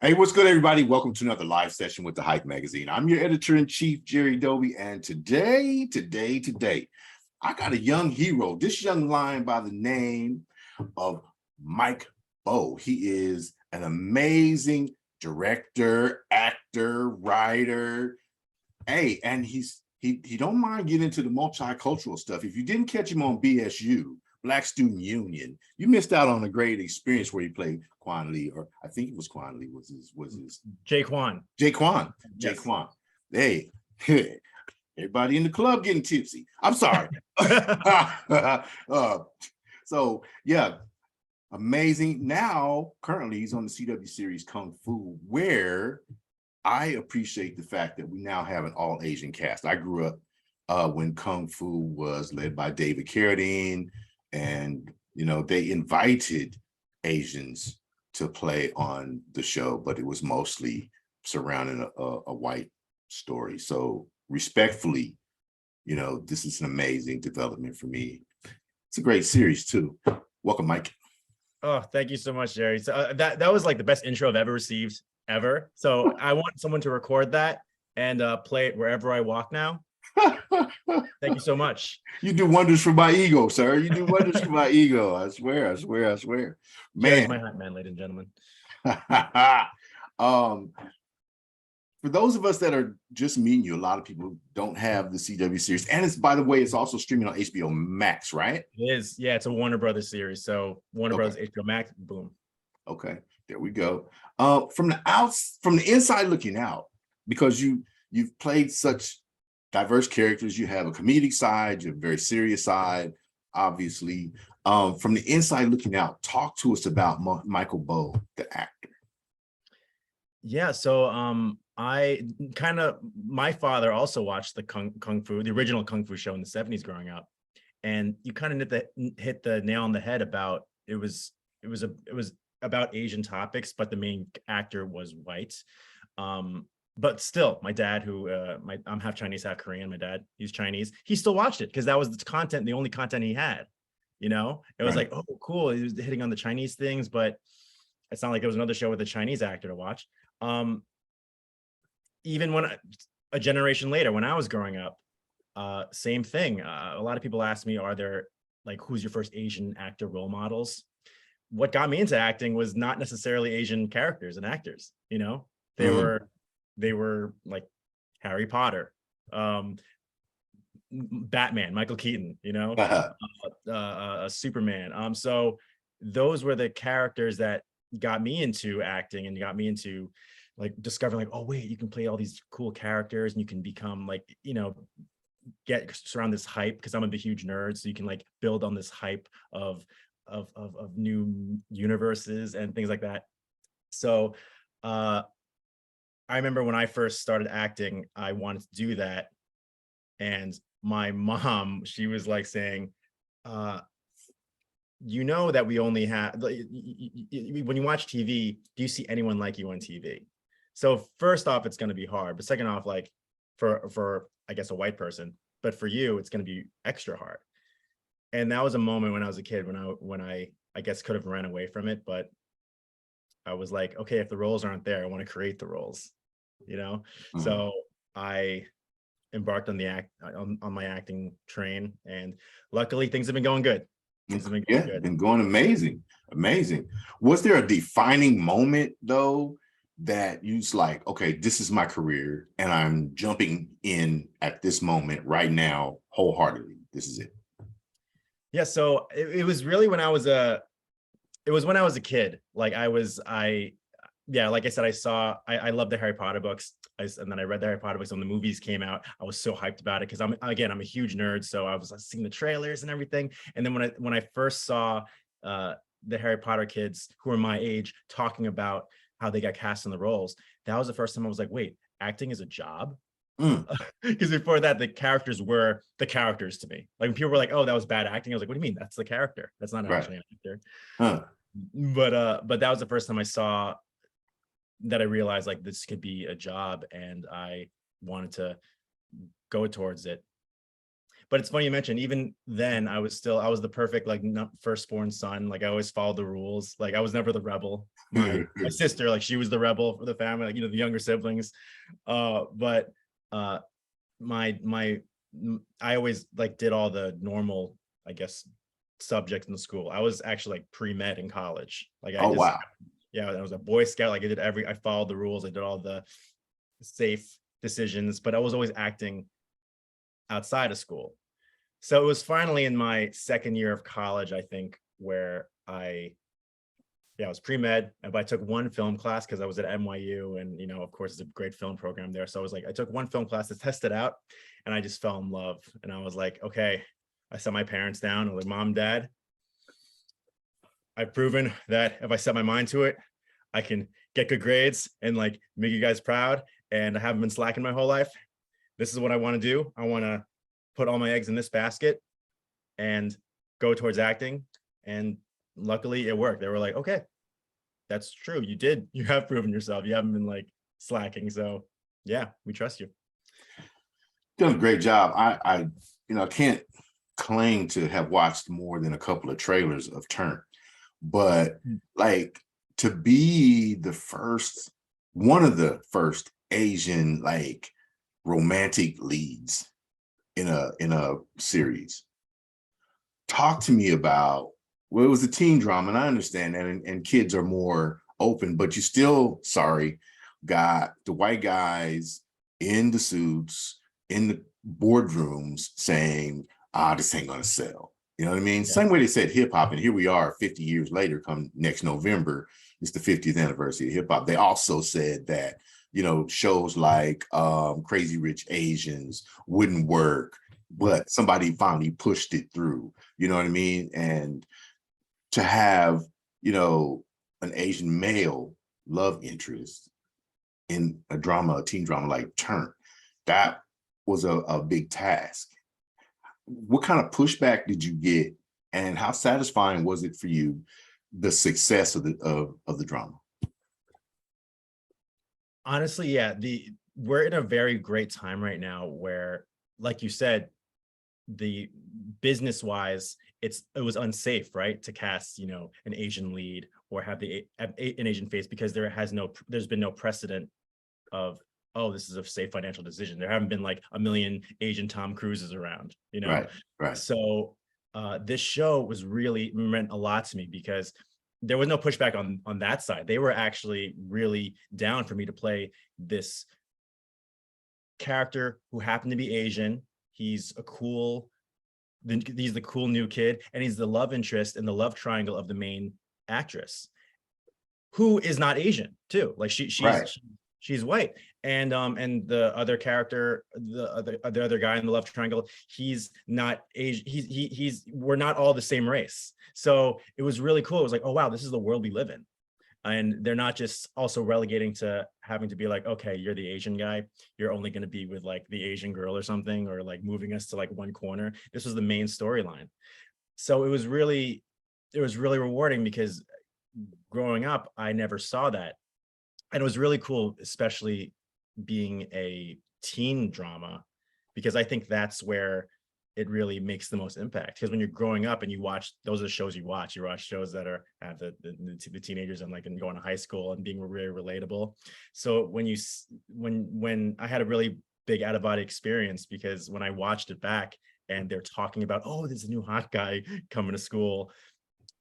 Hey, what's good, everybody? Welcome to another live session with the Hype Magazine. I'm your editor-in-chief, Jerry Doby, and today, I got a young hero, this young lion by the name of Mike Bowe. He is an amazing director, actor, writer. Hey, and he don't mind getting into the multicultural stuff. If you didn't catch him on BSU, Black Student Union, you missed out on a great experience where he played Quan Lee, or I think it was Quan Lee was his Jaquan. Yes. Hey, everybody in the club getting tipsy. I'm sorry. So yeah, amazing. Now, currently, he's on the CW series Kung Fu, where I appreciate the fact that we now have an all-Asian cast. I grew up when Kung Fu was led by David Carradine, and they invited Asians to play on the show, but it was mostly surrounding a white story. So respectfully, this is an amazing development for me. It's a great series too. Welcome, Mike. Oh, thank you so much, Jerry. So that was like the best intro I've ever received ever. So I want someone to record that and play it wherever I walk now. Thank you so much. You do wonders for my ego, sir. You do wonders for my ego. I swear. Man. Jerry's my hype man, ladies and gentlemen. For those of us that are just meeting you, a lot of people don't have the CW series. And it's, by the way, it's also streaming on HBO Max, right? It is. Yeah, it's a Warner Brothers series. So Warner Brothers, HBO Max, boom. Okay, there we go. From the inside looking out, because you've played such diverse characters, you have a comedic side, you have a very serious side, obviously. From the inside looking out, talk to us about Michael Bowe, the actor. Yeah, so my father also watched the Kung Fu, the original Kung Fu show in the 70s growing up. And you kind of hit the nail on the head about it was about Asian topics, but the main actor was white. But still, my dad, I'm half Chinese, half Korean. My dad, he's Chinese. He still watched it because that was the only content he had. It was like, oh, cool. He was hitting on the Chinese things, but it's not like there was another show with a Chinese actor to watch. Even when a generation later, when I was growing up, same thing. A lot of people ask me, are there who's your first Asian actor role models? What got me into acting was not necessarily Asian characters and actors. They were like Harry Potter, Batman, Michael Keaton, Superman. So those were the characters that got me into acting and got me into discovering oh wait, you can play all these cool characters and you can become get surround this hype, because I'm a huge nerd, so you can build on this hype of new universes and things like that. So I remember when I first started acting, I wanted to do that, and my mom, she was saying, that we only have, when you watch TV, do you see anyone like you on TV? So first off, it's going to be hard, but second off, for I guess a white person, but for you, it's going to be extra hard. And that was a moment when I was a kid when I guess could have ran away from it, but I was like, okay, if the roles aren't there, I want to create the roles, Mm-hmm. So I embarked on on my acting train, and luckily things have been going good. Been going amazing. Was there a defining moment though that you was like, okay, this is my career and I'm jumping in at this moment right now wholeheartedly? This is it. Yeah, so it was really when I was a kid. Like I said, I loved the Harry Potter books. And then I read the Harry Potter books when the movies came out. I was so hyped about it because I'm a huge nerd. So I was seeing the trailers and everything. And then when I first saw the Harry Potter kids who were my age talking about how they got cast in the roles, that was the first time I was like, wait, acting is a job? Because before that, the characters were the characters to me. When people were like, oh, that was bad acting, I was like, what do you mean? That's the character. That's not actually an actor. Huh. But that was the first time I saw that I realized this could be a job, and I wanted to go towards it. But it's funny you mentioned, even then I was the perfect like firstborn son. Like I always followed the rules. Like I was never the rebel. My sister, like she was the rebel for the family, like, you know, the younger siblings. But my I always like did all the normal, I guess, subjects in the school. I was actually like pre-med in college. Like I Oh, just, wow. yeah, I was a Boy Scout. Like I followed the rules. I did all the safe decisions, but I was always acting outside of school. So it was finally in my second year of college, I think, where I was pre-med, but I took one film class because I was at NYU, and you know, of course, it's a great film program there. So I was like, I took one film class to test it out, and I just fell in love. And I was like, okay, I set my parents down. I was like, Mom, Dad, I've proven that if I set my mind to it, I can get good grades and like make you guys proud. And I haven't been slacking my whole life. This is what I want to do. I want to put all my eggs in this basket and go towards acting. And luckily it worked. They were like, okay, that's true. You have proven yourself. You haven't been like slacking. So yeah, we trust you. Done a great job. I can't claim to have watched more than a couple of trailers of Turn, but like to be one of the first Asian like romantic leads in a series. Talk to me about, well, it was a teen drama, and I understand that, and kids are more open, but you still, got the white guys in the suits in the boardrooms saying, this ain't gonna sell. You know what I mean? Yeah. Same way they said hip hop, and here we are 50 years later, come next November, it's the 50th anniversary of hip hop. They also said that, shows like Crazy Rich Asians wouldn't work, but somebody finally pushed it through. You know what I mean? And to have, an Asian male love interest in a teen drama like Turn, that was a big task. What kind of pushback did you get, and how satisfying was it for you, the success of the drama? Honestly, yeah, we're in a very great time right now where, like you said, the business wise, it was unsafe, right, to cast, an Asian lead or have an Asian face, because there's been no precedent of, oh, this is a safe financial decision. There haven't been like a million Asian Tom Cruises around, Right. So this show was really meant a lot to me, because there was no pushback on that side. They were actually really down for me to play this character who happened to be Asian. He's the cool new kid, and he's the love interest and the love triangle of the main actress, who is not Asian too. Like she's white. And the other character, the other guy in the love triangle, he's not Asian. We're not all the same race. So it was really cool. It was like, oh wow, this is the world we live in. And they're not just also relegating to having to be like, okay, you're the Asian guy, you're only going to be with like the Asian girl or something, or like moving us to like one corner. This was the main storyline. So it was really rewarding, because growing up, I never saw that. And it was really cool, especially being a teen drama, because I think that's where it really makes the most impact. Because when you're growing up and you watch, those are the shows you watch shows that have the teenagers and like and going to high school and being really relatable. So when I had a really big out of body experience, because when I watched it back and they're talking about, oh, there's a new hot guy coming to school,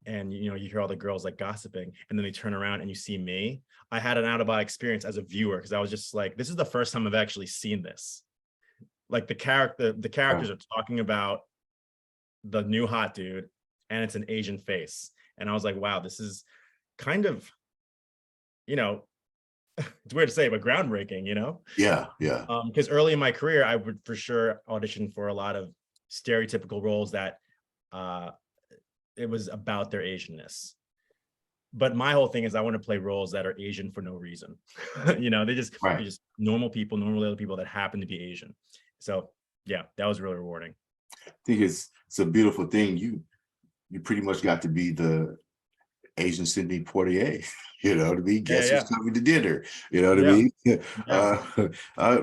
and you hear all the girls like gossiping, and then they turn around and you see me, I had an out of body experience as a viewer, because I was just like, this is the first time I've actually seen this. Like the characters are talking about the new hot dude, and it's an Asian face. And I was like, wow, this is kind of, it's weird to say, but groundbreaking, Yeah. Because early in my career, I would for sure audition for a lot of stereotypical roles that it was about their Asianness. But my whole thing is I want to play roles that are Asian for no reason. They're just normal people, normal little people that happen to be Asian. So yeah, that was really rewarding. I think it's a beautiful thing. You pretty much got to be the Asian Sidney Poitier, to be guess who's coming to dinner, you know what I mean?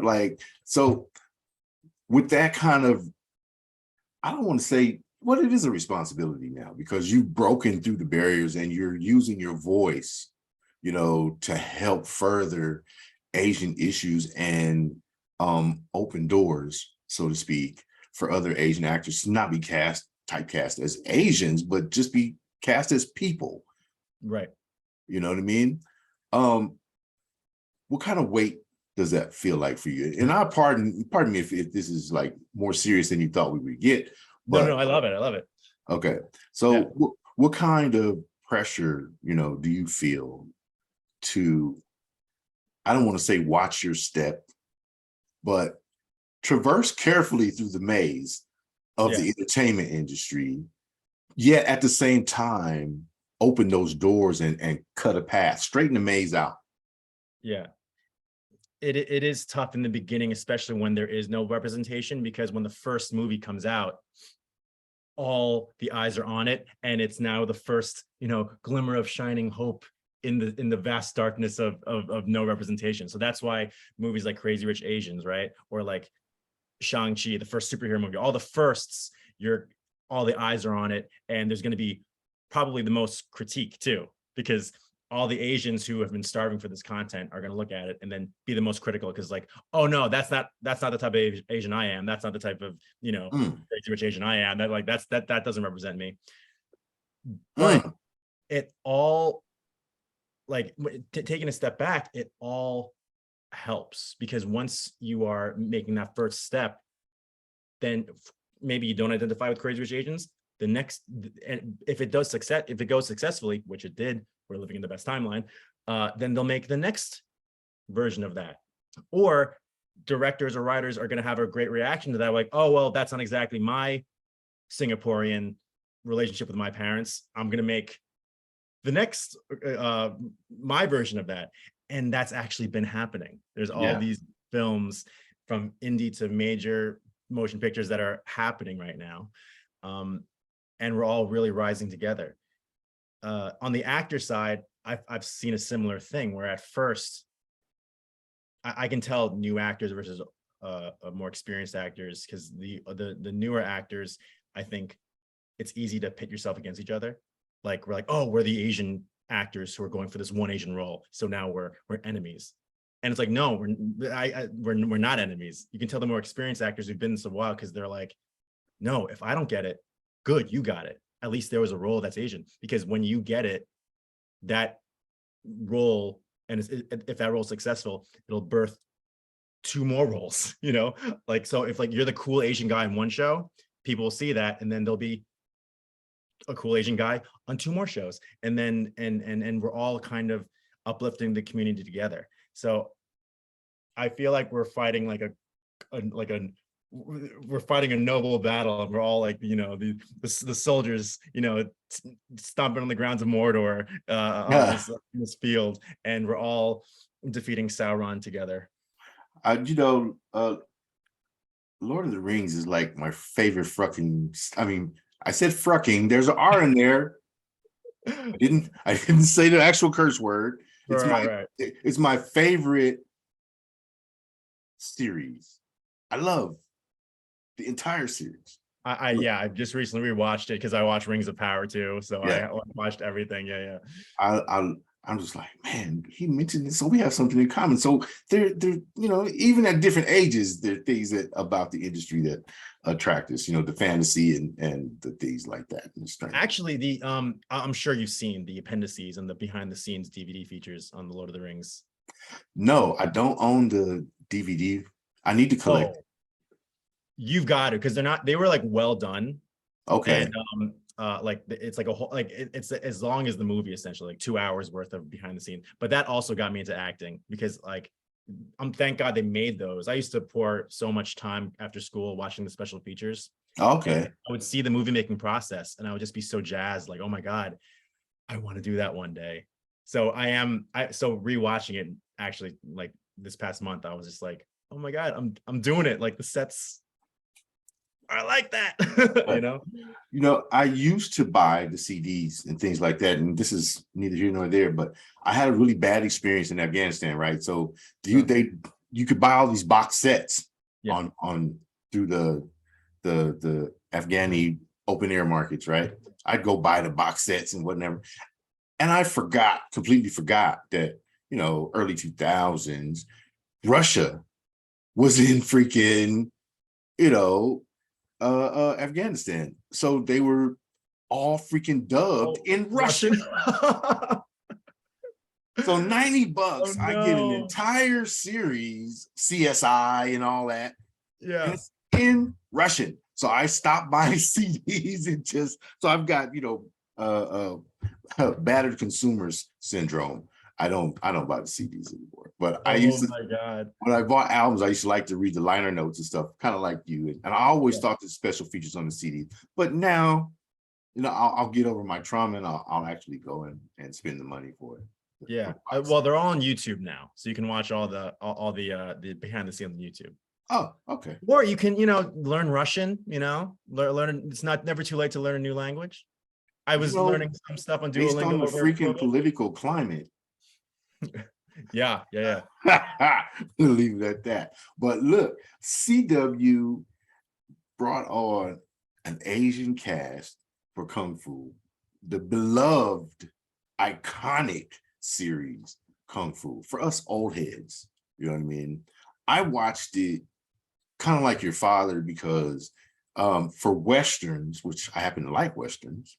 Like, so with that kind of I don't want to say, well, it is a responsibility now because you've broken through the barriers and you're using your voice, to help further Asian issues and open doors, so to speak, for other Asian actors to not be typecast as Asians, but just be cast as people. Right. You know what I mean? What kind of weight does that feel like for you? And pardon me if this is like more serious than you thought we would get, No, but no, I love it. I love it. okay. So Yeah. what kind of pressure, do you feel to, I don't want to say watch your step, but traverse carefully through the maze of Yeah. the entertainment industry, yet at the same time, open those doors and cut a path, straighten the maze out? Yeah. It is tough in the beginning, especially when there is no representation, because when the first movie comes out, all the eyes are on it, and it's now the first, glimmer of shining hope in the vast darkness of no representation. So that's why movies like Crazy Rich Asians, right, or like Shang-Chi, the first superhero movie, all the firsts, all the eyes are on it, and there's going to be probably the most critique too, because all the Asians who have been starving for this content are going to look at it and then be the most critical, because like, oh no, that's not the type of Asian I am. That's not the type of, Crazy Rich Asian I am. That doesn't represent me. But it all, like, taking a step back, it all helps, because once you are making that first step, then maybe you don't identify with Crazy Rich Asians. The next, and if it goes successfully, which it did, we're living in the best timeline, then they'll make the next version of that. Or directors or writers are going to have a great reaction to that, like, oh, well, that's not exactly my Singaporean relationship with my parents. I'm going to make the next, my version of that. And that's actually been happening. There's all these films from indie to major motion pictures that are happening right now. And we're all really rising together. On the actor side, I've seen a similar thing where at first I can tell new actors versus more experienced actors, because the newer actors, I think it's easy to pit yourself against each other. Like, we're like, oh, we're the Asian actors who are going for this one Asian role, so now we're enemies. And it's like, no, we're not enemies. You can tell the more experienced actors who've been in this a while, because they're like, no, if I don't get it, good, you got it. At least there was a role that's Asian, because when you get it, that role, and if that role is successful, it'll birth 2 more roles, like, so if like you're the cool Asian guy in one show, people will see that, and then there'll be a cool Asian guy on 2 more shows, and then and we're all kind of uplifting the community together. So I feel like we're fighting we're fighting a noble battle, and we're all like, the soldiers, stomping on the grounds of Mordor, on this field, and we're all defeating Sauron together. Lord of the Rings is like my favorite fucking, I mean, I said fucking, there's an R in there. I didn't say the actual curse word. It's my favorite series. I love the entire series. I just recently rewatched it because I watched Rings of Power too. So I watched everything. Yeah. I'm just like, man, he mentioned this, so we have something in common. So they're even at different ages, there are things about the industry that attract us, the fantasy and the things like that. Actually, I'm sure you've seen the appendices and the behind the scenes DVD features on the Lord of the Rings. No, I don't own the DVD. I need to collect. You've got it, because they were like well done. Okay. And like it's like a whole, like it's as long as the movie, essentially, like 2 hours worth of behind the scenes. But that also got me into acting, because like thank God they made those. I used to pour so much time after school watching the special features. Okay. I would see the movie making process, and I would just be so jazzed, like, oh my God, I want to do that one day. So so rewatching it, actually, like this past month, I was just like, oh my God, I'm doing it. Like the sets, I like that. I used to buy the CDs and things like that, and this is neither here nor there, but I had a really bad experience in Afghanistan, right? So you could buy all these box sets on through the the Afghani open air markets, right? I'd go buy the box sets and whatever. And I completely forgot that, early 2000s, Russia was in freaking, Afghanistan. So they were all freaking dubbed in Russian. So $90, Oh, I get an no. entire series, CSI and all that, and Yeah. it's in Russian. So I stopped buying CDs and so I've got, battered consumers syndrome. I don't buy the CDs anymore. But I used Oh to, my God. when I bought albums, I used to like to read the liner notes and stuff, kind of like you. And I always thought the special features on the CD. But now, I'll get over my trauma and I'll actually go and spend the money for it. Yeah. Well, they're all on YouTube now, so you can watch all the behind the scenes on YouTube. Oh, okay. Or you can, learn Russian. Learn. It's never too late to learn a new language. I was learning some stuff on Based Duolingo on the over freaking COVID. political climate. Yeah. We'll leave it at that. But look, CW brought on an Asian cast for Kung Fu, the beloved, iconic series Kung Fu for us old heads. You know what I mean? I watched it kind of like your father because for Westerns, which I happen to like Westerns,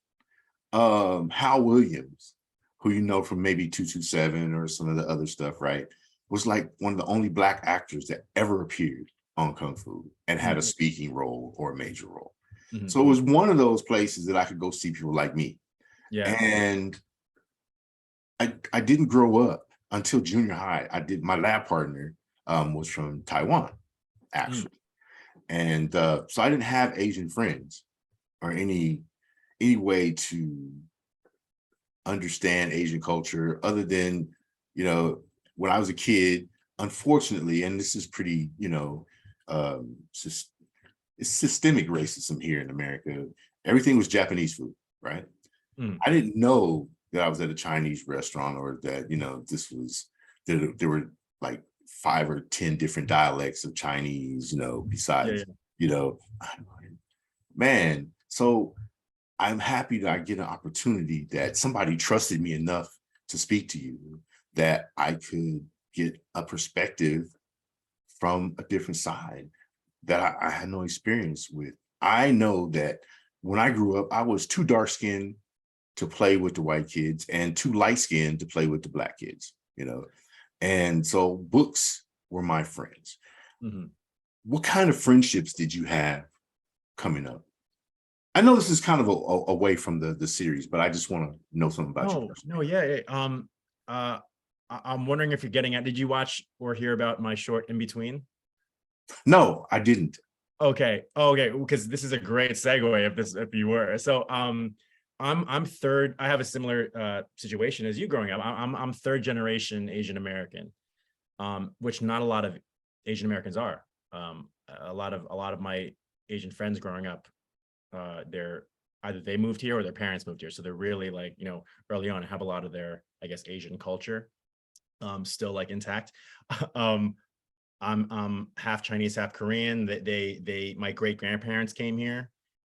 Hal Williams, who you know from maybe 227 or some of the other stuff, right, was like one of the only Black actors that ever appeared on Kung Fu and had a speaking role or a major role. Mm-hmm. So it was one of those places that I could go see people like me. Yeah. And I didn't grow up until junior high. My lab partner was from Taiwan, actually. And so I didn't have Asian friends or any way to understand Asian culture other than, when I was a kid, unfortunately, and this is pretty, it's systemic racism here in America. Everything was Japanese food, right? I didn't know that I was at a Chinese restaurant or that, there were like 5 or 10 different dialects of Chinese, besides, man. So I'm happy that I get an opportunity that somebody trusted me enough to speak to you, that I could get a perspective from a different side that I had no experience with. I know that when I grew up, I was too dark-skinned to play with the white kids and too light-skinned to play with the Black kids, And so books were my friends. Mm-hmm. What kind of friendships did you have coming up? I know this is kind of away from the series, but I just want to know something about you. No, yeah. I'm wondering if you're getting at, did you watch or hear about my short In Between? No, I didn't. Okay, because this is a great segue if you were. So I'm third. I have a similar situation as you growing up. I'm third generation Asian American, which not a lot of Asian Americans are. A lot of my Asian friends growing up, they're either they moved here or their parents moved here, so they're really like, early on have a lot of their, I guess, Asian culture still like intact. I'm half Chinese, half Korean. My great grandparents came here,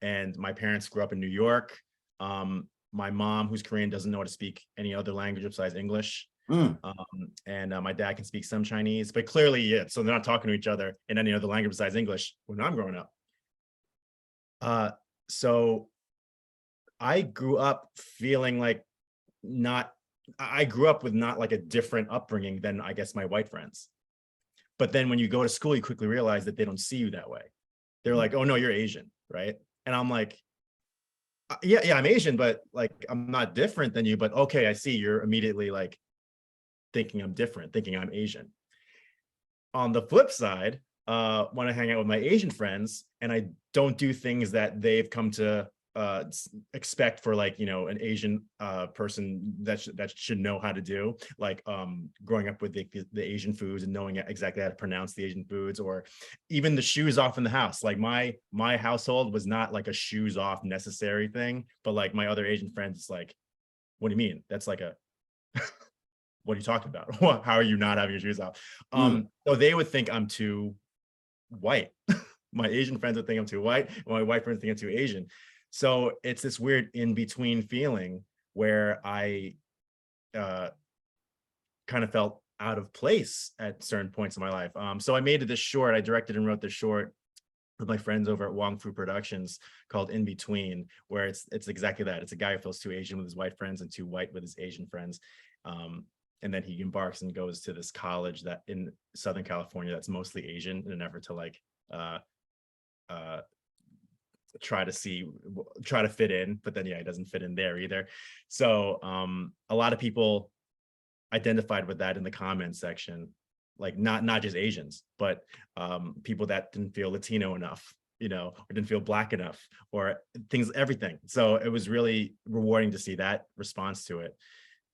and my parents grew up in New York. My mom, who's Korean, doesn't know how to speak any other language besides English. And my dad can speak some Chinese, but clearly, so they're not talking to each other in any other language besides English when I'm growing up. So I grew up feeling like I grew up with not like a different upbringing than, I guess, my white friends. But then when you go to school, you quickly realize that they don't see you that way. They're like, oh no, you're Asian, right? And I'm like, yeah, I'm Asian, but like, I'm not different than you, but okay, I see. You're immediately like thinking I'm different, thinking I'm Asian. On the flip side, when I hang out with my Asian friends and I don't do things that they've come to expect for, like, an Asian person that should know how to do, like growing up with the Asian foods and knowing exactly how to pronounce the Asian foods, or even the shoes off in the house. Like my household was not like a shoes off necessary thing, but like my other Asian friends, it's like, what do you mean? That's like a what are you talking about? How are you not having your shoes off? So they would think I'm too white. my Asian friends would think I'm too white, and my white friends think I'm too Asian. So it's this weird in between feeling where I kind of felt out of place at certain points in my life. So I made this short. I directed and wrote this short with my friends over at Wong Fu Productions called In Between, where it's exactly that. It's a guy who feels too Asian with his white friends and too white with his Asian friends. And then he embarks and goes to this college that in Southern California that's mostly Asian in an effort to like try to fit in, but then he doesn't fit in there either. So a lot of people identified with that in the comments section, like not just Asians, but people that didn't feel Latino enough, or didn't feel Black enough, or everything. So it was really rewarding to see that response to it,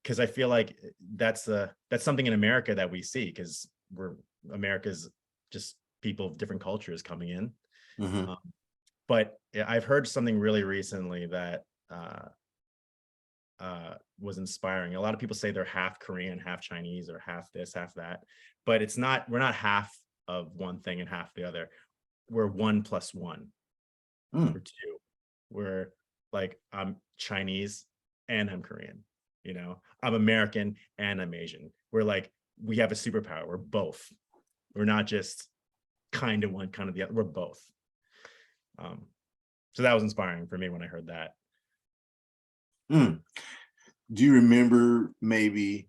because I feel like that's something in America that we see, because America's just people of different cultures coming in. Mm-hmm. But I've heard something really recently that was inspiring. A lot of people say they're half Korean, half Chinese, or half this, half that, but we're not half of one thing and half the other. We're 1 + 1. Mm. We're two. We're like, I'm Chinese and I'm Korean, I'm American and I'm Asian. We're like, we have a superpower. We're both. We're not just kind of one, kind of the other. We're both. So that was inspiring for me when I heard that. Mm. Do you remember maybe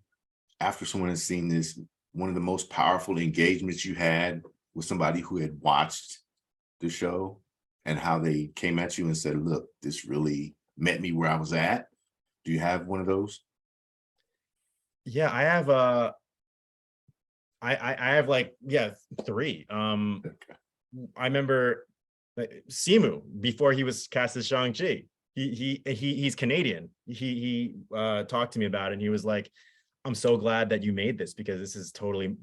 after someone has seen this, one of the most powerful engagements you had with somebody who had watched the show and how they came at you and said, look, this really met me where I was at? Do you have one of those? Yeah, I have I have like, three. Okay. I remember Simu, before he was cast as Shang-Chi. He's Canadian. He talked to me about it, and he was like, I'm so glad that you made this, because this is totally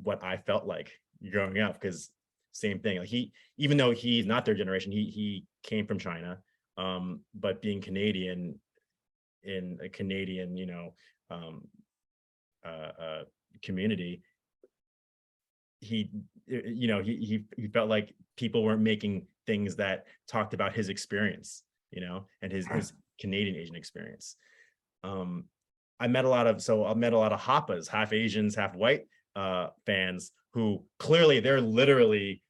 what I felt like growing up. Because same thing, like even though he's not their generation, he came from China, but being Canadian in a Canadian community, he he felt like people weren't making things that talked about his experience, and his Canadian Asian experience. I met a lot of Happas, half Asians, half white fans, who clearly they're literally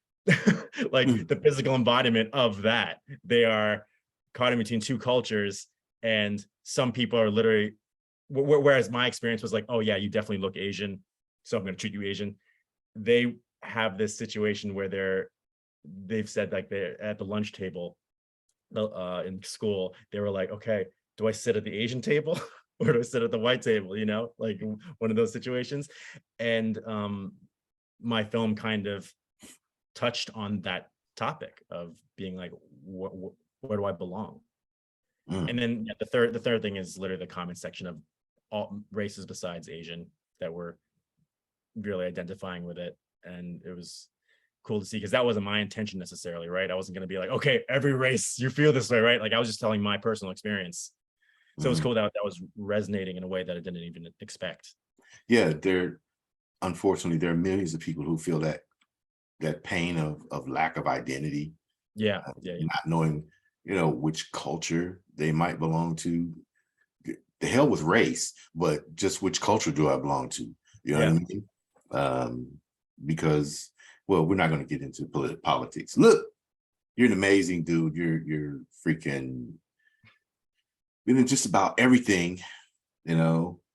like the physical embodiment of that. They are caught in between two cultures, and some people are literally, whereas my experience was like, oh yeah, you definitely look Asian, so I'm going to treat you Asian. They have this situation where they've said, like, they're at the lunch table in school, they were like, okay, do I sit at the Asian table or do I sit at the white table, like one of those situations. And my film kind of touched on that topic of being like, where do I belong? Mm. And then the third thing is literally the comment section of all races besides Asian that were really identifying with it. And it was cool to see, because that wasn't my intention necessarily, right? I wasn't going to be like, okay, every race, you feel this way, right? Like, I was just telling my personal experience. So it was cool that was resonating in a way that I didn't even expect. Yeah, unfortunately, there are millions of people who feel that pain of lack of identity, Yeah. not knowing, which culture they might belong to. The hell with race, but just which culture do I belong to? You know what I mean? Because, well, we're not going to get into politics. Look, you're an amazing dude. You're freaking been in just about everything.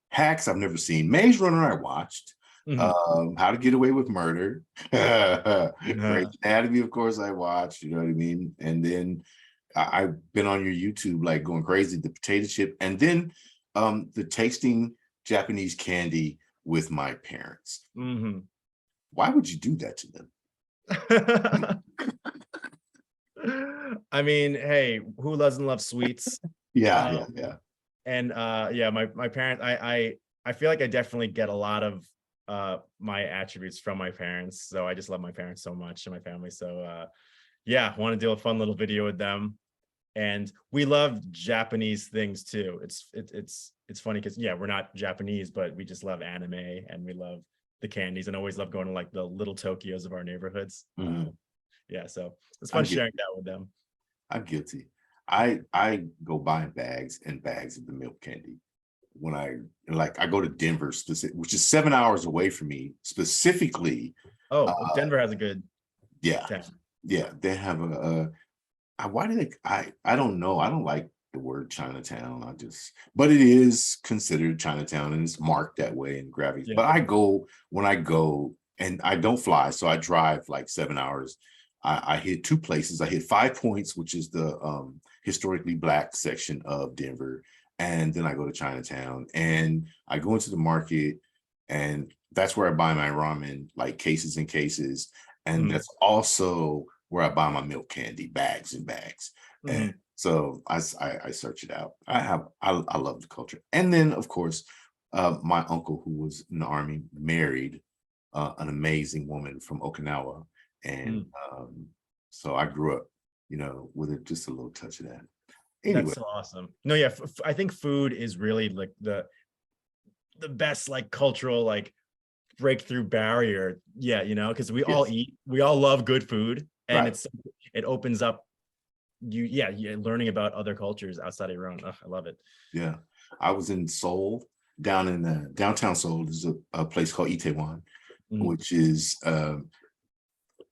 Hacks I've never seen. Maze Runner I watched. How to Get Away with Murder. Grey's Anatomy, of course, I watched. You know what I mean? And then I've been on your YouTube, like, going crazy. The potato chip, and then the tasting Japanese candy with my parents. Why would you do that to them? I mean, hey, who doesn't love sweets? Yeah. And my parents, I feel like I definitely get a lot of my attributes from my parents. So I just love my parents so much, and my family. So I want to do a fun little video with them. And we love Japanese things too. It's funny because we're not Japanese, but we just love anime, and we love the candies, and always love going to like the little Tokyos of our neighborhoods. Yeah, so it's fun I'm guilty. sharing that with them. I'm guilty. I go buying bags and bags of the milk candy when I go to Denver, specific, which is 7 hours away from me, specifically. Oh, Uh, Denver has a good yeah, town. yeah, they have why do they? I don't know. I don't like the word Chinatown. But it is considered Chinatown and it's marked that way in graphics. Yeah. But when I go and I don't fly, so I drive like 7 hours. I hit two places. I hit Five Points, which is the historically Black section of Denver, and then I go to Chinatown and I go into the market, and that's where I buy my ramen, like cases and cases, and Mhm, that's also where I buy my milk candy, bags and bags. And mhm. so I search it out. I love the culture. And then of course, my uncle who was in the army married an amazing woman from Okinawa. And Mm. so I grew up, with just a little touch of that. That's Anyway, so awesome. No, yeah, I think food is really like the best like cultural like breakthrough barrier. Yeah, because yes, we all love good food, and right. it opens up you learning about other cultures outside of your own. Ugh, I love it. Yeah. I was in Seoul, down in downtown Seoul. There's a place called Itaewon, Mhm. which is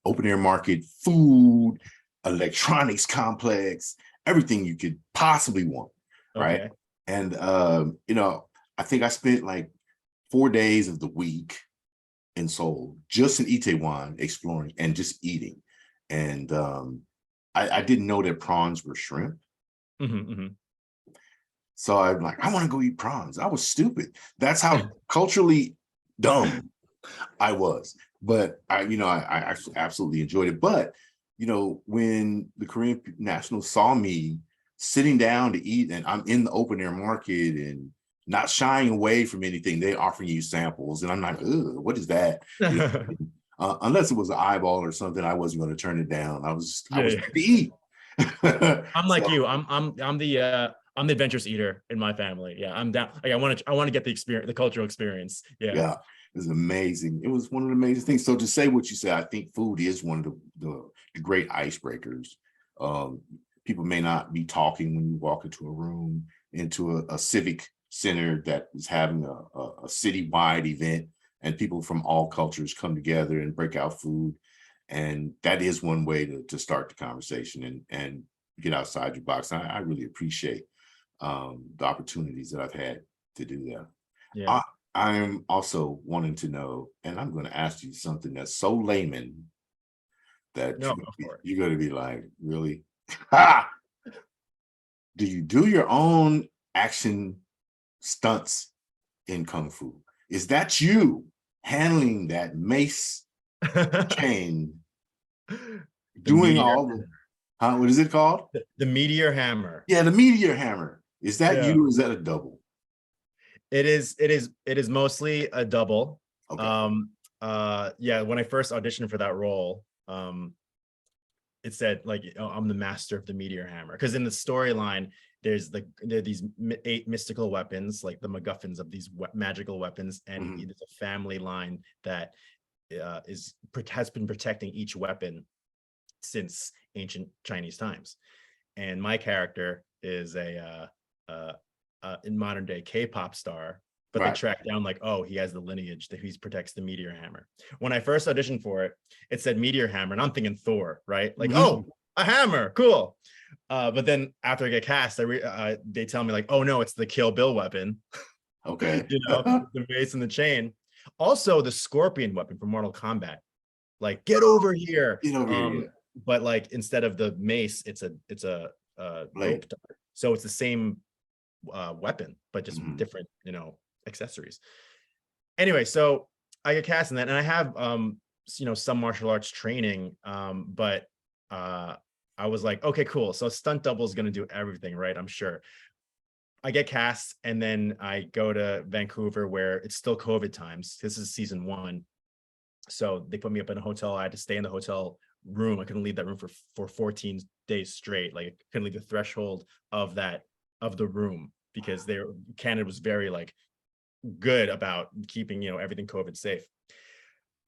open air market, food, electronics complex, everything you could possibly want, right? Okay. And I think I spent like 4 days of the week in Seoul, just in Itaewon, exploring and just eating. And I didn't know that prawns were shrimp. Hmm, hmm. So I'm like, I want to go eat prawns. I was stupid. That's how culturally dumb I was. But I actually absolutely enjoyed it. But when the Korean nationals saw me sitting down to eat, and I'm in the open air market and not shying away from anything, they offering you samples, and I'm like, ugh, what is that? You unless it was an eyeball or something, I wasn't going to turn it down. I Yeah, was yeah. to eat. I'm like So you. I'm the adventurous eater in my family. Yeah, I'm down. Like, I want to get the experience, the cultural experience. Yeah. yeah, it was amazing. It was one of the amazing things. So to say what you said, I think food is one of the great icebreakers. Um, People may not be talking when you walk into a room, into a civic center that is having a citywide event, and people from all cultures come together and break out food. And that is one way to start the conversation and get outside your box. I really appreciate the opportunities that I've had to do that. Yeah. I, I'm also wanting to know, and I'm going to ask you something that's so layman that No, go for it. you're going to be like, really? Ha! Do you do your own action stunts in Kung Fu? Is that you handling that mace chain, The doing meteor, all what is it called? the meteor hammer. Yeah, the meteor hammer. Is that Yeah. you or is that a double? It is mostly a double. Okay. Yeah, when I first auditioned for that role, it said like, oh, I'm the master of the meteor hammer, because in the storyline there are these 8 mystical weapons, like the MacGuffins of these magical weapons, and Mhm. it's a family line that has been protecting each weapon since ancient Chinese times. And my character is in modern day K-pop star, but they Right. track down like, oh, he has the lineage that he protects the meteor hammer. When I first auditioned for it, it said meteor hammer, and I'm thinking Thor, right? Like, Mhm. oh, a hammer, cool. But then after I get cast, they tell me like, oh no, it's the Kill Bill weapon, Okay. the mace and the chain. Also, the scorpion weapon from Mortal Kombat. Like, get over here. Get over here. Yeah. But like instead of the mace, it's a rope Blade. dart. So it's the same weapon, but just with Mhm. different, accessories. Anyway, so I get cast in that, and I have some martial arts training, but I was like, okay, cool. So stunt double is gonna do everything, right? I'm sure. I get cast, and then I go to Vancouver where it's still COVID times. This is season 1. So they put me up in a hotel. I had to stay in the hotel room. I couldn't leave that room for 14 days straight. Like, I couldn't leave the threshold of the room, because Canada was very like good about keeping everything COVID safe.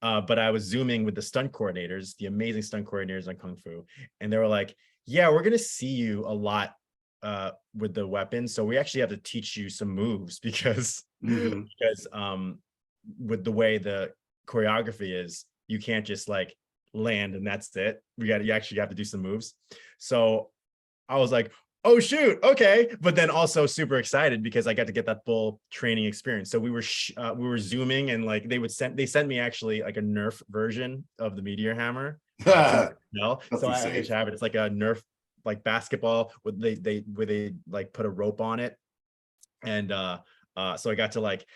But I was zooming with the stunt coordinators, the amazing stunt coordinators on Kung Fu, and they were like, "Yeah, we're gonna see you a lot with the weapons, so we actually have to teach you some moves because Mhm. with the way the choreography is, you can't just like land and that's it. You actually have to do some moves." So I was like, "Oh shoot, okay," but then also super excited because I got to get that full training experience. So we were zooming, and like they sent me actually like a Nerf version of the Meteor Hammer from Mattel. So Nothing I actually safe. have it. It's like a Nerf like basketball with they where they like put a rope on it, and so I got to like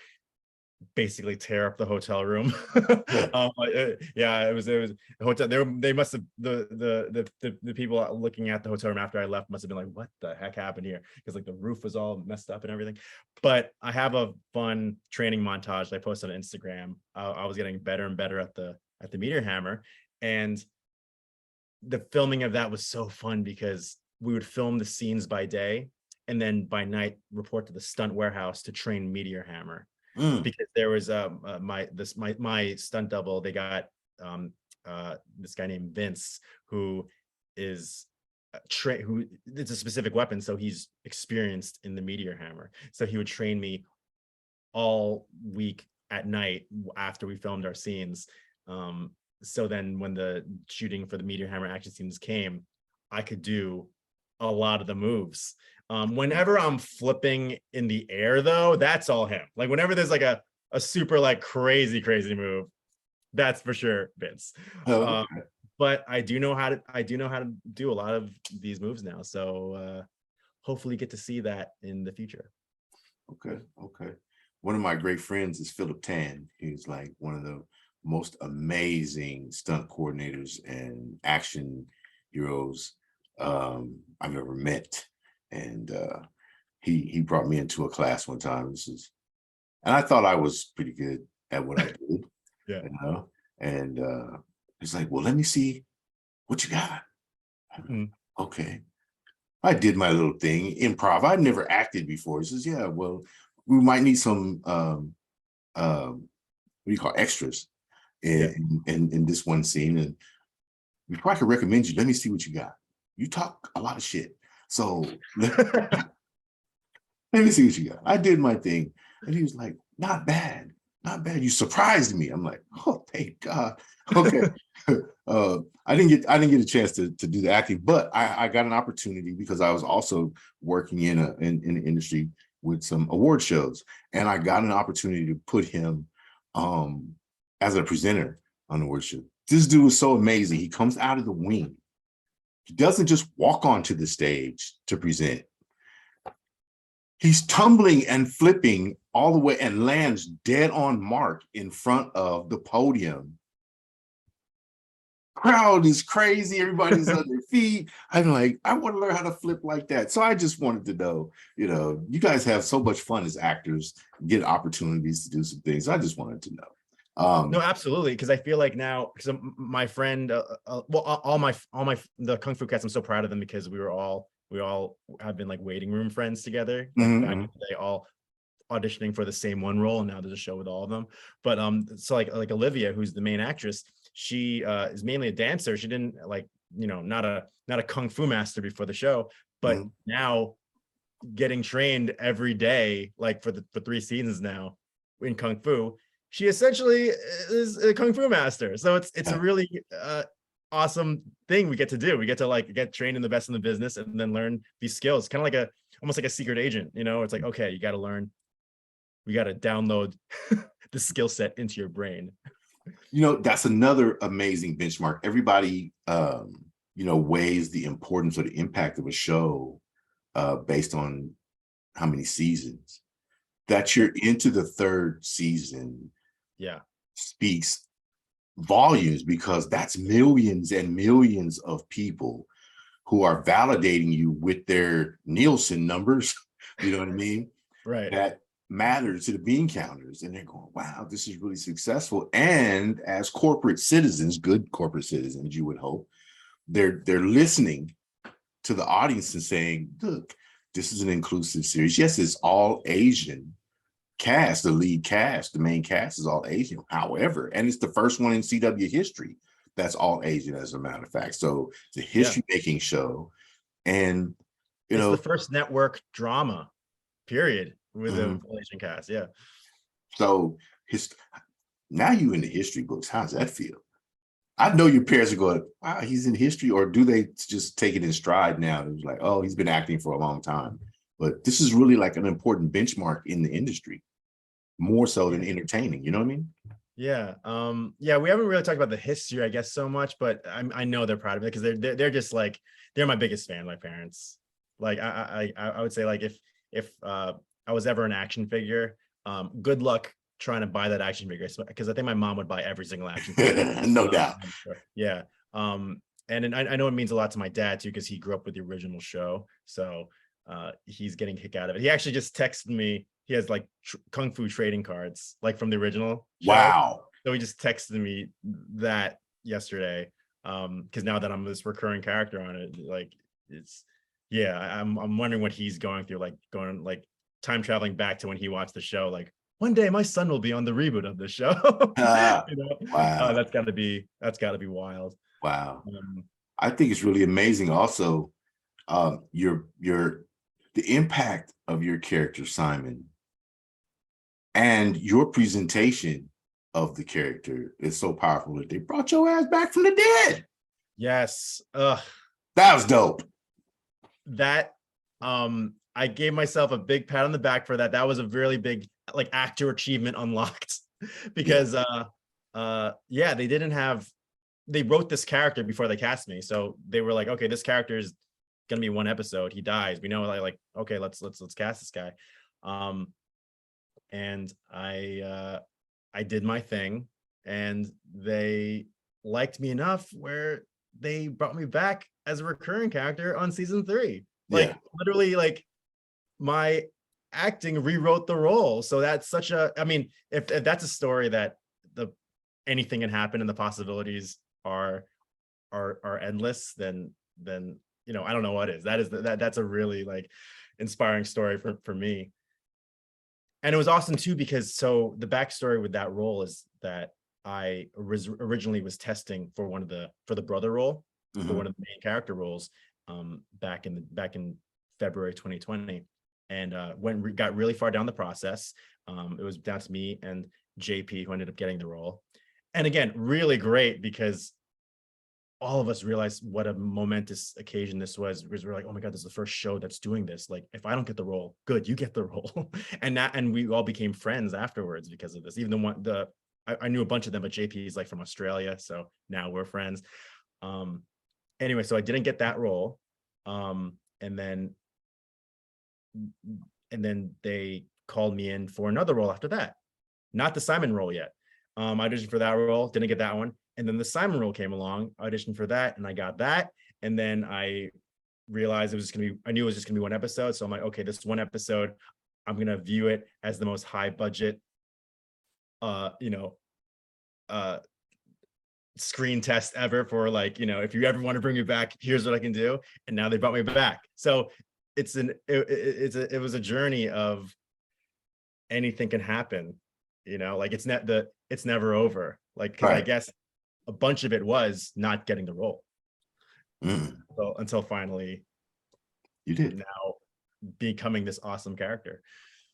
basically tear up the hotel room. Yeah, it was a hotel. They must have the people looking at the hotel room after I left must have been like, "What the heck happened here?" Because like the roof was all messed up and everything. But I have a fun training montage that I posted on Instagram. I was getting better and better at the meteor hammer, and the filming of that was so fun because we would film the scenes by day and then by night report to the stunt warehouse to train meteor hammer Mm. because there was my stunt double. They got this guy named Vince who is who it's a specific weapon, so he's experienced in the meteor hammer. So he would train me all week at night after we filmed our scenes. So then when the shooting for the meteor hammer action scenes came, I could do a lot of the moves. Whenever I'm flipping in the air, though, that's all him. Like whenever there's like a super like crazy move, that's for sure Vince. Oh, Um, but I do know how to do a lot of these moves now. So hopefully get to see that in the future. okay, okay. One of my great friends is Philip Tan. He's like one of the most amazing stunt coordinators and action heroes I've ever met. And he brought me into a class one time. And I thought I was pretty good at what I did, Yeah. you know. And he's like, "Well, let me see what you got." I'm like, Mm. okay. I did my little thing, improv. I'd never acted before. He says, "Yeah, well, we might need some what do you call extras Yeah. in this one scene. And before I can recommend you, let me see what you got. You talk a lot of shit. So let me see what you got." I did my thing. And he was like, "Not bad. Not bad. You surprised me." I'm like, "Oh, thank God." Okay. I didn't get a chance to do the acting, but I got an opportunity because I was also working in the industry with some award shows. And I got an opportunity to put him um as a presenter on the award show. This dude was so amazing. He comes out of the wing. He doesn't just walk onto the stage to present. He's tumbling and flipping all the way and lands dead on mark in front of the podium. Crowd is crazy. Everybody's on their feet. I'm like, I want to learn how to flip like that. So I just wanted to know, you guys have so much fun as actors, get opportunities to do some things. I just wanted to know. No, absolutely. Because I feel like now, because my friend, well, all my the Kung Fu cats, I'm so proud of them because we all have been like waiting room friends together. Like back in Mhm, the day, all auditioning for the same one role, and now there's a show with all of them. But so like Olivia, who's the main actress, she is mainly a dancer. She didn't like, not a Kung Fu master before the show, but mhm. now getting trained every day, like for 3 seasons now in Kung Fu, she essentially is a Kung Fu master. So it's a Yeah, really awesome thing we get to do. We get to like get trained in the best in the business and then learn these skills. Kind of like almost like a secret agent, It's like, okay, you got to learn, we got to download the skill set into your brain. that's another amazing benchmark. Everybody, weighs the importance or the impact of a show based on how many seasons. That Yeah. you're into the third season Yeah. speaks volumes because that's millions and millions of people who are validating you with their Nielsen numbers. You know what I mean? Right. That matter to the bean counters. And they're going, wow, this is really successful. And as corporate citizens, good corporate citizens, you would hope, they're listening to the audience and saying, look, this is an inclusive series. Yes, it's all Asian, cast, the lead cast, the main cast is all Asian. However, and it's the first one in CW history that's all Asian, as a matter of fact. So it's a Yeah. history making show. And you It's the know, first network drama, period, with a mhm. full Asian cast. Yeah. So his now you in the history books. How's that feel? I know your parents are going, wow, he's in history, or do they just take it in stride now? It's like, oh, he's been acting for a long time. But this is really like an important benchmark in the industry, more so than entertaining. You know what I mean? Yeah. Yeah, we haven't really talked about the history, I guess, so much, but I know they're proud of it because they're just like, they're my biggest fan, my parents. Like I would say, like, if I was ever an action figure, good luck trying to buy that action figure, because I think my mom would buy every single action figure. No doubt. Yeah. And then I know it means a lot to my dad too, because he grew up with the original show. So he's getting a kick out of it. He actually just texted me. He has like kung fu trading cards, like from the original show. Wow. So he just texted me that yesterday. Because now that I'm this recurring character on it, like, it's, yeah, I'm wondering what he's going through, like going, like, time traveling back to when he watched the show. Like, one day my son will be on the reboot of the show. You know, Wow. that's got to be wild. Wow. Um, I think it's really amazing also, your the impact of your character, Simon, and your presentation of the character is so powerful that they brought your ass back from the dead. yes. That was dope. That I gave myself a big pat on the back for that. That was a really big, like, actor achievement unlocked. Because yeah, they wrote this character before they cast me. So they were like, okay, this character is gonna be one episode. He dies. We know, like, okay, let's cast this guy. And I did my thing, and they liked me enough where they brought me back as a recurring character on season 3. Yeah. Like, literally, like, my acting rewrote the role. So that's such a, I mean, if that's a story that the anything can happen and the possibilities are endless, then I don't know what is. That's a really, like, inspiring story for me. And it was awesome too, because so the backstory with that role is that I originally was testing for the brother role, for one of the main character roles, back in February 2020, and got really far down the process. It was down to me and JP, who ended up getting the role. And again, really great, because all of us realized what a momentous occasion this was, because we're like, oh my God, this is the first show that's doing this. Like, if I don't get the role, good, you get the role. And we all became friends afterwards because of this. Even I knew a bunch of them, but JP is, like, from Australia, so now we're friends. Anyway, so I didn't get that role. And then they called me in for another role after that. Not the Simon role yet. I auditioned for that role, didn't get that one. And then the Simon role came along, auditioned for that, and I got that. And then I realized I knew it was just gonna be one episode. So I'm like, okay, this one episode, I'm gonna view it as the most high budget, you know, screen test ever for, like, if you ever want to bring me back, here's what I can do. And now they brought me back. So it was a journey of anything can happen, like, it's never over. Like, because I Right. guess a bunch of it was not getting the role. Mm. So until finally You did. now becoming this awesome character.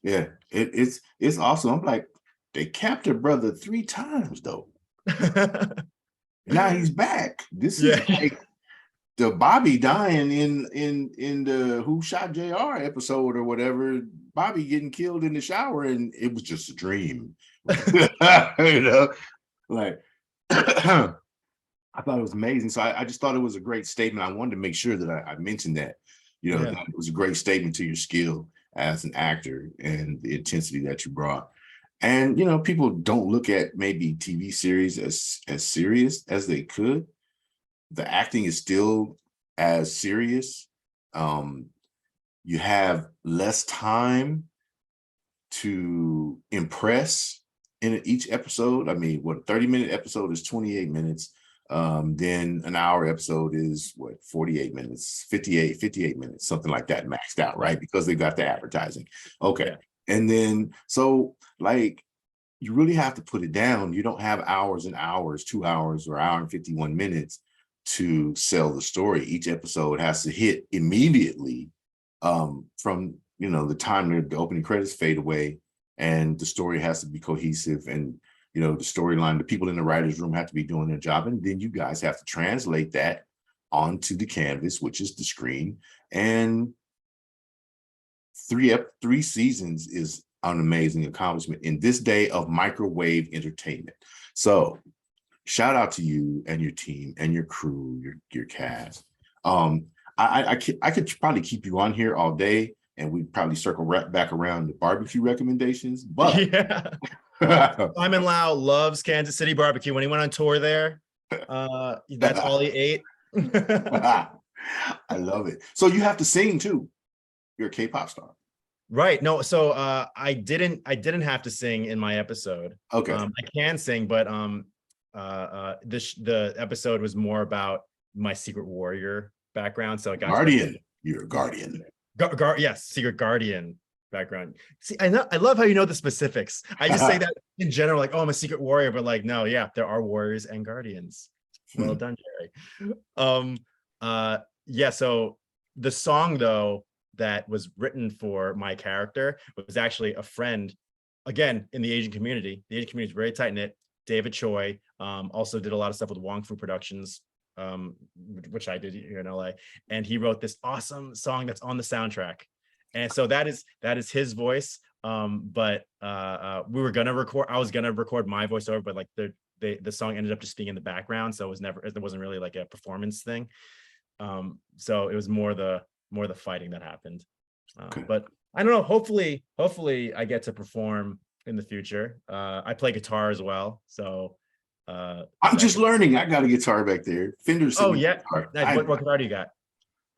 Yeah. It's awesome. I'm like, they capped her brother 3 times though. Now he's back. This is Yeah. like the Bobby dying in the Who Shot JR episode or whatever. Bobby getting killed in the shower, and it was just a dream. You know, like I thought it was amazing. So I just thought it was a great statement. I wanted to make sure that I mentioned that, Yeah. that it was a great statement to your skill as an actor and the intensity that you brought. And, people don't look at maybe TV series as serious as they could. The acting is still as serious. You have less time to impress in each episode. I mean, what, a 30-minute episode is 28 minutes. Then an hour episode is 48 minutes, 58 minutes, something like that, maxed out, right? Because they got the advertising. Okay. Yeah. And then, so like, you really have to put it down. You don't have hours and hours, 2 hours or hour and 51 minutes to sell the story. Each episode has to hit immediately from, the time the opening credits fade away, and the story has to be cohesive, and, the storyline, the people in the writer's room have to be doing their job. And then you guys have to translate that onto the canvas, which is the screen. And three seasons is an amazing accomplishment in this day of microwave entertainment. So shout out to you and your team and your crew, your cast. I could probably keep you on here all day, and we'd probably circle right back around the barbecue recommendations. But Simon Lau loves Kansas City barbecue. When he went on tour there, that's all he ate. I love it. So you have to sing too. You're a K-pop star. Right. No, so I didn't have to sing in my episode. Okay. I can sing, but the episode was more about my secret warrior background. So I got Guardian. You're a guardian. Yes, secret guardian background. See, I love how you know the specifics. I just say that in general, like, oh, I'm a secret warrior, but like, no, yeah, there are warriors and guardians. Well done, Jerry. Yeah, so the song though that was written for my character was actually a friend, again, in the Asian community. The Asian community is very tight-knit. David Choi also did a lot of stuff with Wong Fu Productions, which I did here in LA. And he wrote this awesome song that's on the soundtrack. And so that is his voice. But I was gonna record my voiceover, but like the song ended up just being in the background. So it wasn't really like a performance thing. So it was more the fighting that happened. Okay. But I don't know, hopefully I get to perform in the future. I play guitar as well. So I'm just learning. I got a guitar back there. Fender. Oh yeah. Nice. What guitar do you got?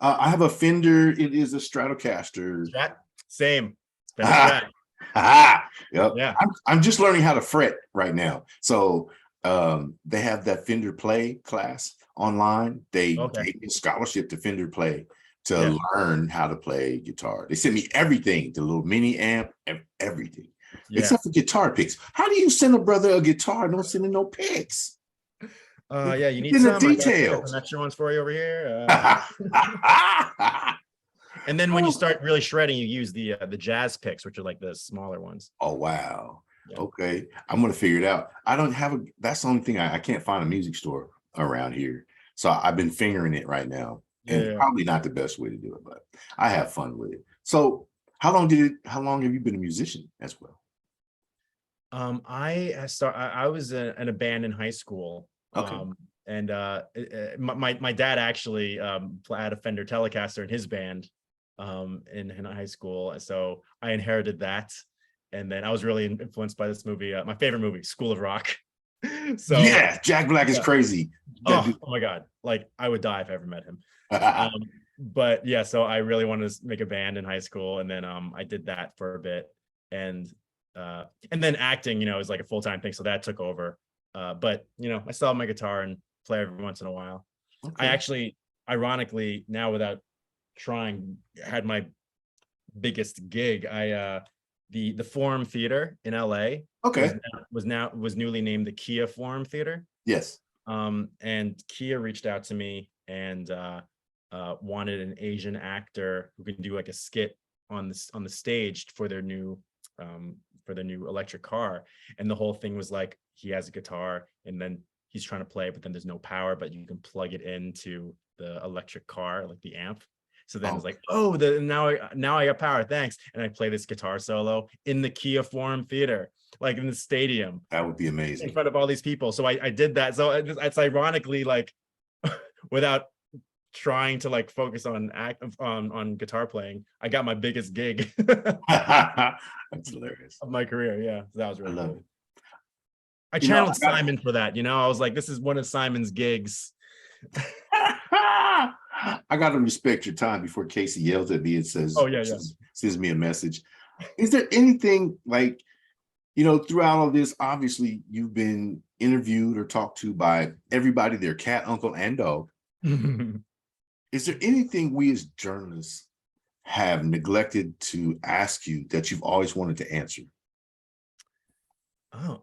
I have a Fender. It is a Stratocaster. Strat? Same. Fender Strat. Yep. Yeah. I'm just learning how to fret right now. So they have that Fender Play class online. They gave me a scholarship to Fender Play to learn how to play guitar. They sent me everything, the little mini amp and everything, except for guitar picks. How do you send a brother a guitar and don't send him no picks? Yeah, you need some details. Some extra ones for you over here. And then when you start really shredding, you use the jazz picks, which are like the smaller ones. Oh wow. Yeah. Okay, I'm gonna figure it out. I don't have that's the only thing. I can't find a music store around here, so I've been fingering it right now. And probably not the best way to do it, but I have fun with it. So how long have you been a musician as well? I was in a band in high school. Okay. And my dad actually had a Fender Telecaster in his band in high school. So I inherited that. And then I was really influenced by this movie, my favorite movie, School of Rock. So yeah, Jack Black is crazy. Oh my God. Like I would die if I ever met him. But yeah, so I really wanted to make a band in high school, and then I did that for a bit, and then acting, is like a full-time thing, so that took over. But I still have my guitar and play every once in a while. Okay. I actually, ironically, now without trying, had my biggest gig. The Forum Theater in LA. Okay. was newly named the Kia Forum Theater. Yes. And Kia reached out to me and wanted an Asian actor who could do like a skit on the stage for their new electric car. And the whole thing was like, he has a guitar and then he's trying to play, but then there's no power, but you can plug it into the electric car, like the amp. So then it's like, oh, now I got power, thanks. And I play this guitar solo in the Kia Forum Theater, like in the stadium. That would be amazing. In front of all these people. So I did that. So it's ironically like, without trying to like focus on guitar playing, I got my biggest gig. That's hilarious. Of my career. Yeah, that was really cool. It. I channeled Simon for that. I was like, this is one of Simon's gigs. I gotta respect your time before Casey yells at me and says, "Oh yeah, sends me a message." Is there anything like, throughout all this? Obviously, you've been interviewed or talked to by everybody, their cat, uncle, and dog. Is there anything we as journalists have neglected to ask you that you've always wanted to answer? Oh,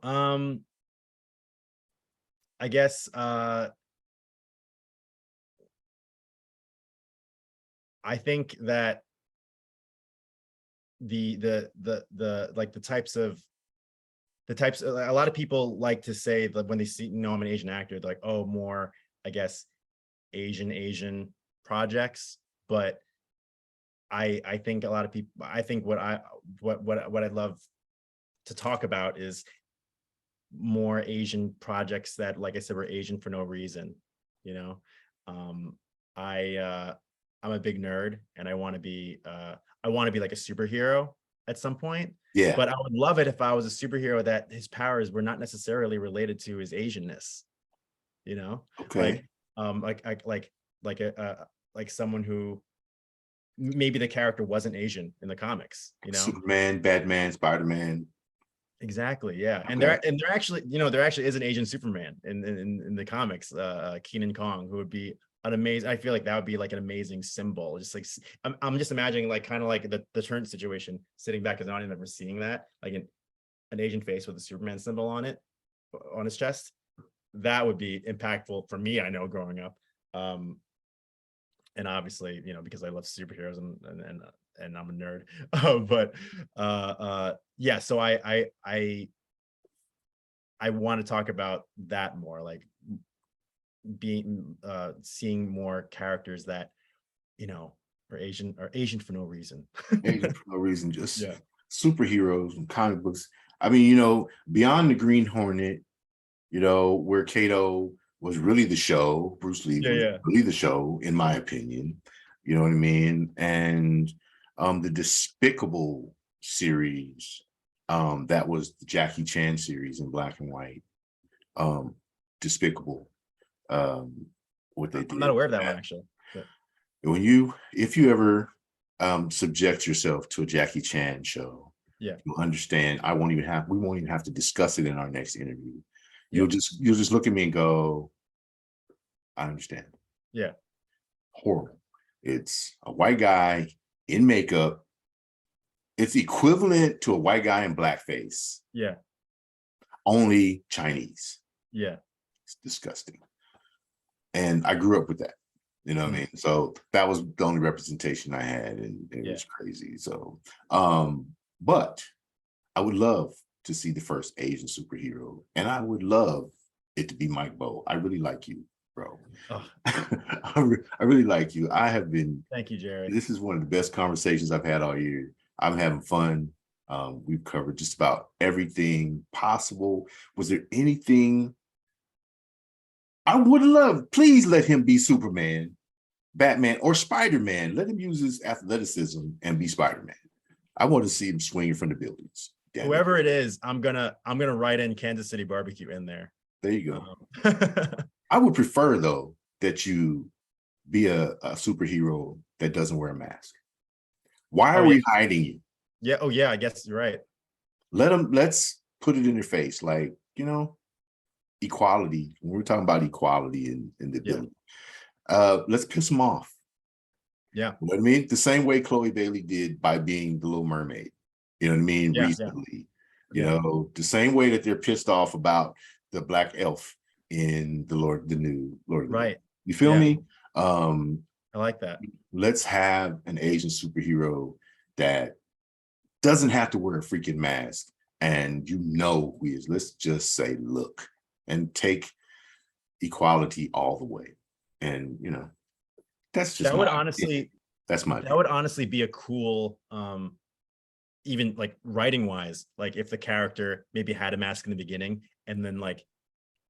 I guess I think that the like the types of, a lot of people like to say that when they see, I'm an Asian actor, they're like, oh, more, I guess, Asian projects. But I think a lot of people, I think what I'd love to talk about is more Asian projects that, like I said, were Asian for no reason. You know, um, I'm a big nerd, and I want to be like a superhero at some point. Yeah. But I would love it if I was a superhero that his powers were not necessarily related to his Asianness. You know, like Okay. like like someone who maybe the character wasn't Asian in the comics. You know, Superman, Batman, Spider-Man. exactly. Yeah. Okay. And they're actually, there actually is an Asian Superman in the comics, Keenan Kong, who would be an amazing, I feel like that would be like an amazing symbol. Just like I'm just imagining like kind of like the turn situation, sitting back as an audience, never seeing that, like an Asian face with a Superman symbol on it, on his chest. That would be impactful for me, I know, growing up. And obviously, because I love superheroes and I'm a nerd. But yeah, so I want to talk about that more, like being seeing more characters that are Asian for no reason. Asian for no reason, just Yeah, superheroes and comic books. I mean, beyond the Green Hornet, where Kato was really the show, Bruce Lee yeah, was yeah, really the show, in my opinion. You know what I mean? And the Despicable series, that was the Jackie Chan series in black and white. Despicable, what they I'm not did. aware of that one actually. But If you ever subject yourself to a Jackie Chan show, yeah, you'll understand. We won't even have to discuss it in our next interview. yeah, You'll just look at me and go, I understand. yeah, Horrible. It's a white guy in makeup. It's equivalent to a white guy in blackface, yeah, only Chinese. yeah. It's disgusting. And I grew up with that. You know what I Mm, mean? So that was the only representation I had, and it yeah. was crazy. So, but I would love to see the first Asian superhero, and I would love it to be Mike Bowe. I really like you, bro. Oh, I really like you. thank you, Jerry. This is one of the best conversations I've had all year. I'm having fun. We've covered just about everything possible. Was there anything I would love? Please let him be Superman, Batman, or Spider-Man. Let him use his athleticism and be Spider-Man. I want to see him swinging from the buildings. Damn it. Whoever it is, I'm gonna write in Kansas City Barbecue in there. There you go. Um, I would prefer, though, that you be a superhero that doesn't wear a mask. Why oh are yeah, we hiding you? yeah. Oh yeah, I guess you're right. Let's put it in their face, like, equality. When we're talking about equality in the Yeah, ability, let's piss them off. yeah, You know what I mean? The same way Chloe Bailey did by being the Little Mermaid. You know what I mean? yeah, yeah, Recently, yeah. the same way that they're pissed off about the black elf in the new Lord of the Rings. Right. You feel Yeah, me? Um, I like that. let's have an Asian superhero that doesn't have to wear a freaking mask, and who he is. Let's just say, look, and take equality all the way. And that's just That would my opinion. honestly, That's my that opinion. would honestly be a cool, even like writing wise, like if the character maybe had a mask in the beginning and then like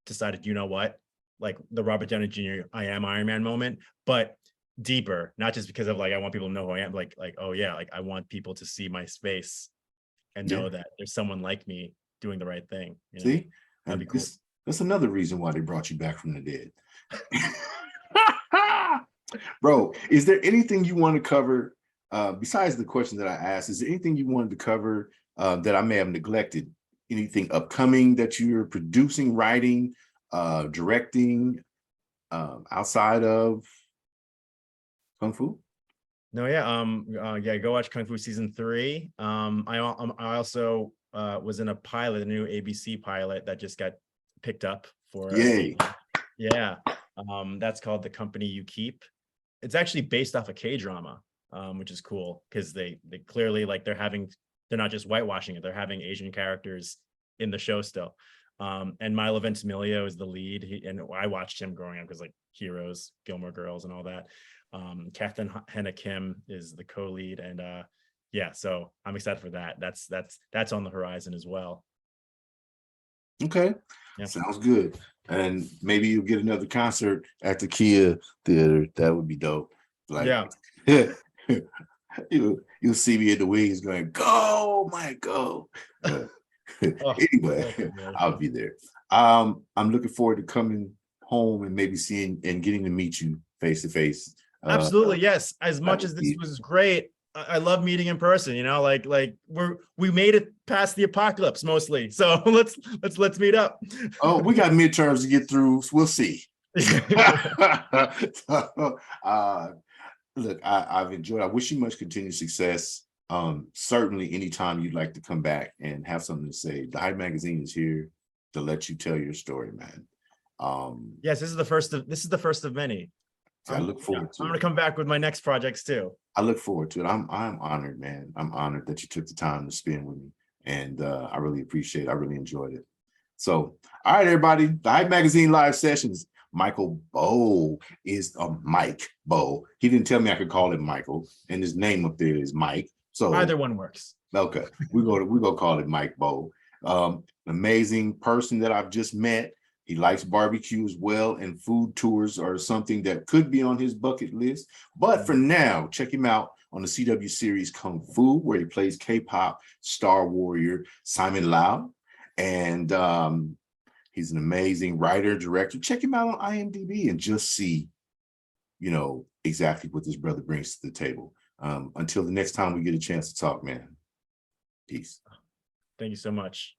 decided, you know what, like the Robert Downey Jr. I am Iron Man moment, but deeper, not just because of like I want people to know who I am, like oh yeah, like I want people to see my space and Yeah. know that there's someone like me doing the right thing. See, That'd and be cool. that's another reason why they brought you back from the dead. Bro, is there anything you want to cover besides the question that I asked? Is there anything you wanted to cover that I may have neglected? Anything upcoming that you're producing, writing, directing, outside of Kung Fu? No, yeah, yeah, go watch Kung Fu season 3. I also was in a pilot, a new ABC pilot that just got picked up for a Yay. season. Yeah, that's called The Company You Keep. It's actually based off a K-drama, which is cool because they clearly like they're not just whitewashing it, they're having Asian characters in the show still. And Milo Ventimiglia is the lead. And I watched him growing up because like Heroes, Gilmore Girls, and all that. Catherine Henna Kim is the co-lead, and yeah, so I'm excited for that. That's on the horizon as well. Okay, Yeah. sounds good. And maybe you'll get another concert at the Kia Theater. That would be dope. Like, Yeah. you'll see me in the wings going, "Go, Mike, go!" Oh, Anyway, man. I'll be there. I'm looking forward to coming home and maybe seeing and getting to meet you face to face. Absolutely, yes. As much as this was great, I love meeting in person. You know, like we made it past the apocalypse mostly. So let's meet up. Oh, we got midterms to get through. So we'll see. uh, Look, I've enjoyed. I wish you much continued success. Certainly, anytime you'd like to come back and have something to say, the Hype Magazine is here to let you tell your story, man. Yes, this is the first of many. I look forward to I'm it. gonna come back with my next projects too. I look forward to it. I'm honored, man. I'm honored that you took the time to spend with me, and I really appreciate it. I really enjoyed it. So, all right, everybody, the Hype Magazine live sessions. Michael Bow is Mike Bow. He didn't tell me I could call him Michael, and his name up there is Mike. So Either one works. okay, we're gonna call it Mike Bow. Amazing person that I've just met. He likes barbecue as well, and food tours are something that could be on his bucket list. But for now, check him out on the CW series Kung Fu, where he plays K-pop star warrior Simon Lau. And he's an amazing writer, director. Check him out on IMDb and just see, exactly what this brother brings to the table. Until the next time we get a chance to talk, man. Peace. Thank you so much.